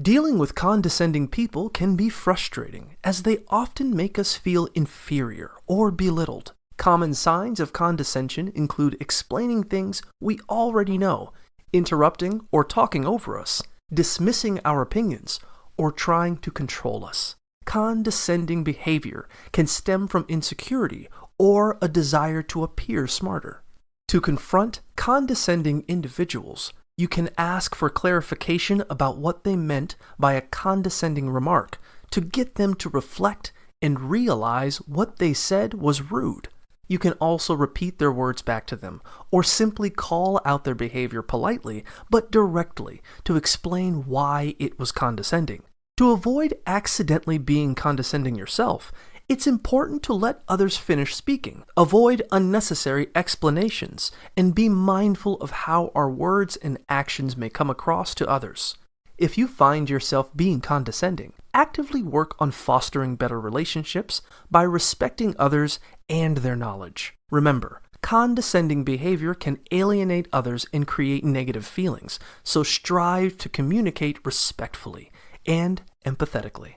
Dealing with condescending people can be frustrating, as they often make us feel inferior or belittled. Common signs of condescension include explaining things we already know, interrupting or talking over us, dismissing our opinions, or trying to control us. Condescending behavior can stem from insecurity or a desire to appear smarter. To confront condescending individuals, you can ask for clarification about what they meant by a condescending remark to get them to reflect and realize what they said was rude. You can also repeat their words back to them, or simply call out their behavior politely but directly to explain why it was condescending. To avoid accidentally being condescending yourself, it's important to let others finish speaking, avoid unnecessary explanations, and be mindful of how our words and actions may come across to others. If you find yourself being condescending, actively work on fostering better relationships by respecting others and their knowledge. Remember, condescending behavior can alienate others and create negative feelings, so strive to communicate respectfully and empathetically.